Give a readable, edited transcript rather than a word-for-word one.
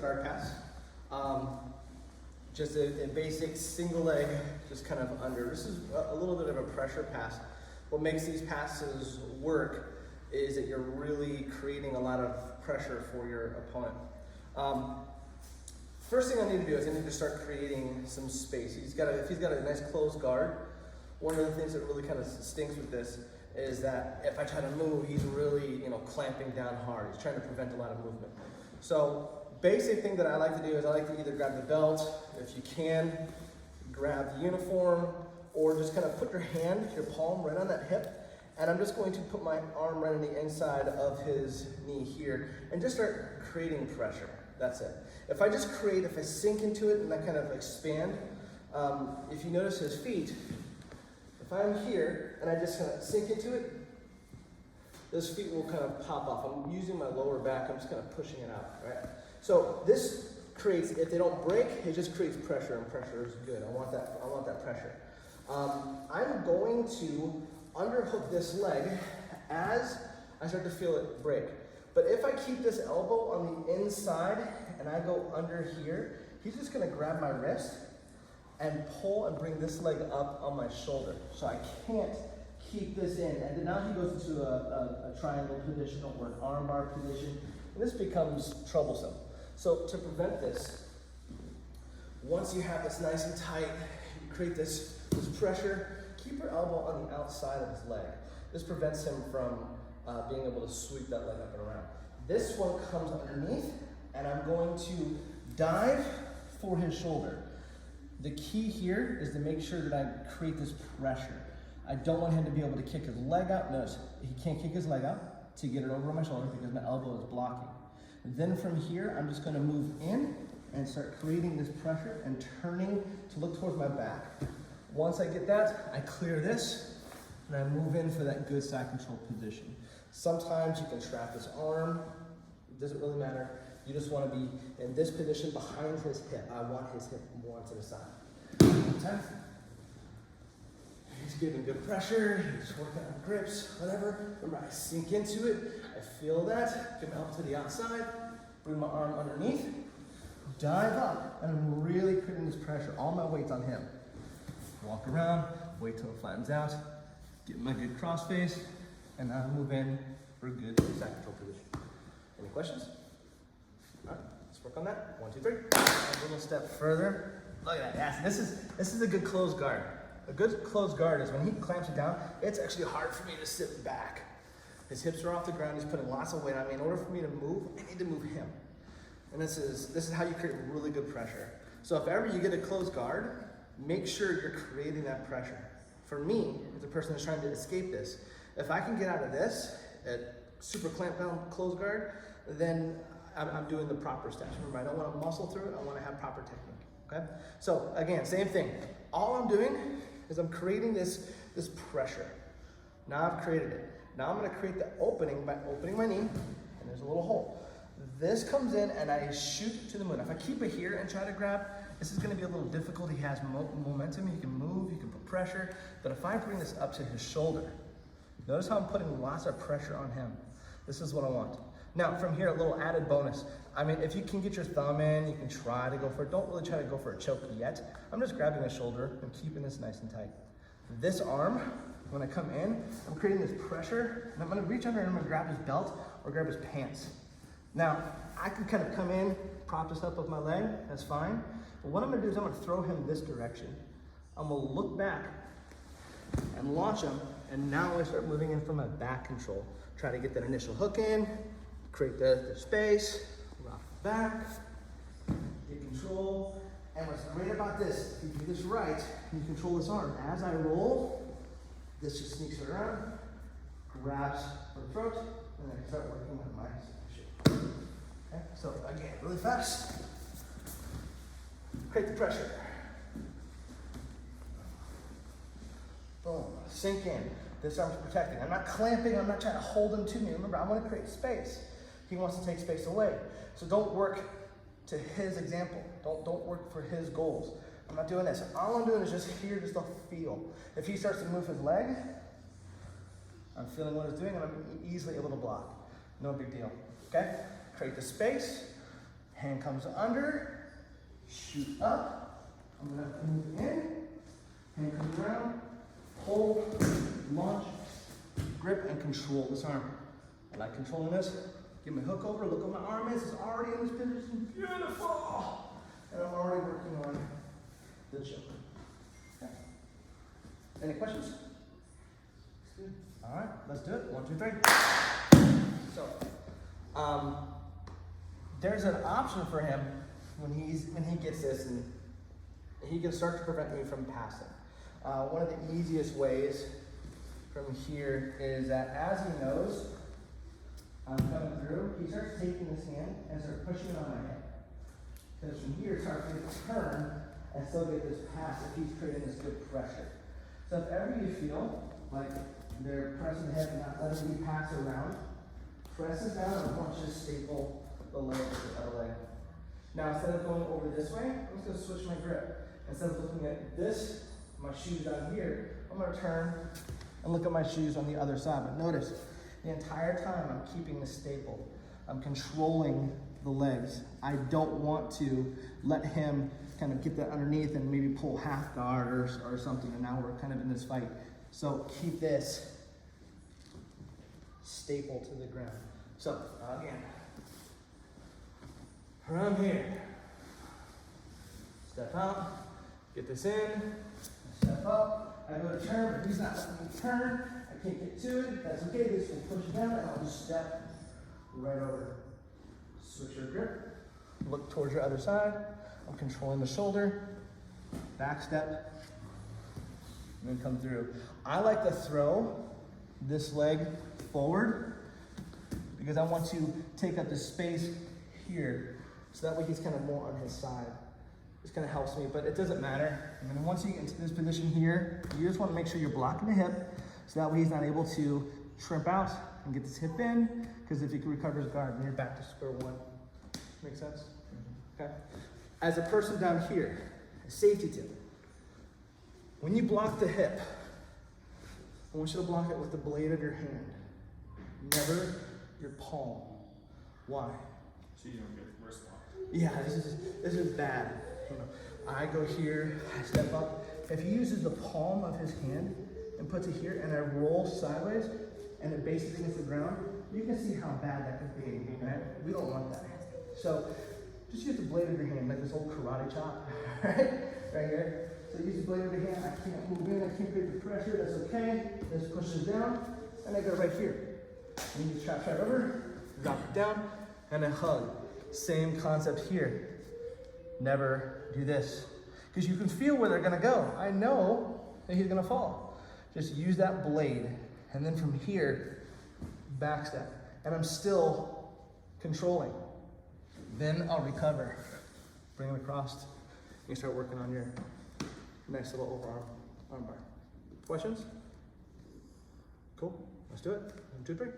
basic guard pass. Just a basic single leg, just kind of under. This is a little bit of a pressure pass. What makes these passes work is that you're really creating a lot of pressure for your opponent. First thing I need to do is I need to start creating some space. If he's got a nice closed guard, one of the things that really kind of stinks with this is that if I try to move, he's really, clamping down hard. He's trying to prevent a lot of movement. So basic thing that I like to do is I like to either grab the belt, if you can, grab the uniform, or just kind of put your hand, your palm right on that hip, and I'm just going to put my arm right on the inside of his knee here and just start creating pressure. That's it. If I sink into it and I kind of expand, if you notice his feet, if I'm here and I just kind of sink into it, those feet will kind of pop off. I'm using my lower back, I'm just kind of pushing it out, right? So this creates, if they don't break, it just creates pressure, and pressure is good. I want that pressure. I'm going to underhook this leg as I start to feel it break. But if I keep this elbow on the inside and I go under here, he's just gonna grab my wrist and pull and bring this leg up on my shoulder. So I can't keep this in. And then now he goes into a triangle position or an armbar position, and this becomes troublesome. So to prevent this, once you have this nice and tight, you create this pressure, keep your elbow on the outside of his leg. This prevents him from being able to sweep that leg up and around. This one comes underneath, and I'm going to dive for his shoulder. The key here is to make sure that I create this pressure. I don't want him to be able to kick his leg out. Notice, he can't kick his leg out to get it over my shoulder because my elbow is blocking. And then from here, I'm just gonna move in and start creating this pressure and turning to look towards my back. Once I get that, I clear this, and I move in for that good side control position. Sometimes you can trap his arm, it doesn't really matter. You just want to be in this position behind his hip. I want his hip more to the side. 10. He's giving good pressure, he's working on grips, whatever. Remember, I sink into it, I feel that, give my elbow to the outside, bring my arm underneath, dive up, and I'm really creating this pressure. All my weight's on him. Walk around, wait till it flattens out, get my good cross face, and now move in for a good side control position. Any questions? All right, let's work on that. 1, 2, 3. A little step further. Look at that. Yes, this is a good closed guard. A good closed guard is when he clamps it down, it's actually hard for me to sit back. His hips are off the ground, he's putting lots of weight on me. In order for me to move, I need to move him. And this is how you create really good pressure. So if ever you get a closed guard, make sure you're creating that pressure. For me, as a person that's trying to escape this, if I can get out of this at super clamp down closed guard, then I'm doing the proper steps. Remember, I don't want to muscle through it, I want to have proper technique, okay? So again, same thing. All I'm doing is I'm creating this pressure. Now I've created it. Now I'm going to create the opening by opening my knee, and there's a little hole. This comes in and I shoot to the moon. If I keep it here and try to grab, this is going to be a little difficult. He has momentum, he can move, he can put pressure. But if I bring this up to his shoulder, notice how I'm putting lots of pressure on him. This is what I want. Now from here, a little added bonus. I mean, if you can get your thumb in, you can try to go for it. Don't really try to go for a choke yet. I'm just grabbing his shoulder and keeping this nice and tight. This arm, when I come in, I'm creating this pressure, and I'm gonna reach under and I'm gonna grab his belt or grab his pants. Now, I can kind of come in, prop this up with my leg, that's fine. But what I'm gonna do is I'm gonna throw him this direction. I'm gonna look back and launch him, and now I start moving in from my back control. Try to get that initial hook in, create the space, rock back, get control. And what's great about this, if you do this right, you control this arm. As I roll, this just sneaks around, grabs for the throat, and then I start working on my shit. Okay, so again, really fast. Create the pressure. Boom, sink in. This arm's protecting. I'm not clamping, I'm not trying to hold him to me. Remember, I want to create space. He wants to take space away. So don't work to his example. Don't work for his goals. I'm not doing this. All I'm doing is just here, just a feel. If he starts to move his leg, I'm feeling what he's doing, and I'm easily able to block. No big deal, okay? Create the space, Hand comes under, shoot up. I'm gonna move in, hand comes around, hold, launch, grip, and control this arm. I like controlling this. Get my hook over, look what my arm is. It's already in this position. Beautiful! And I'm already working on the choke. Okay. Any questions? All right, let's do it. 1, 2, 3. So, there's an option for him when he gets this, and he can start to prevent me from passing. One of the easiest ways from here is that as he knows I'm coming through, he starts taking his hand and starts pushing it on my head. Because from here, it starts to turn and still get this pass if he's creating this good pressure. So if ever you feel like they're pressing the head and not letting you pass around, press it down and watch us staple the leg with the other leg. Now instead of going over this way, I'm just going to switch my grip. Instead of looking at this, my shoes down here, I'm going to turn and look at my shoes on the other side. But notice, the entire time I'm keeping this staple. I'm controlling the legs. I don't want to let him kind of get that underneath and maybe pull half guard or something, and now we're kind of in this fight. So keep this staple to the ground. So again, from here, step out, get this in, step up. I go to turn, but he's not letting me turn. I can't get to it. That's okay. This will push it down, and I'll just step right over. Switch your grip. Look towards your other side. I'm controlling the shoulder. Back step. And then come through. I like to throw this leg forward because I want to take up the space here. So that way he's kind of more on his side. This kind of helps me, but it doesn't matter. And then once you get into this position here, you just want to make sure you're blocking the hip, so that way he's not able to shrimp out and get this hip in, because if he recovers guard, then you're back to square one. Make sense? Okay. As a person down here, a safety tip. When you block the hip, I want you to block it with the blade of your hand, never your palm. Why? So you don't get wrist lock. Yeah, this is bad. You know, I go here, I step up. If he uses the palm of his hand and puts it here, and I roll sideways, and it basically hits the ground, you can see how bad that could be, right? We don't want that. So just use the blade of your hand, like this old karate chop, right? Right here. So use the blade of your hand. I can't move in, I can't create the pressure, that's okay. This pushes down, and I go right here. And you just chop right over, drop it down, and a hug. Same concept here. Never do this. Because you can feel where they're gonna go. I know that he's gonna fall. Just use that blade. And then from here, back step. And I'm still controlling. Then I'll recover. Bring it across. You start working on your nice little overarm armbar. Questions? Cool, let's do it. 1, 2, 3.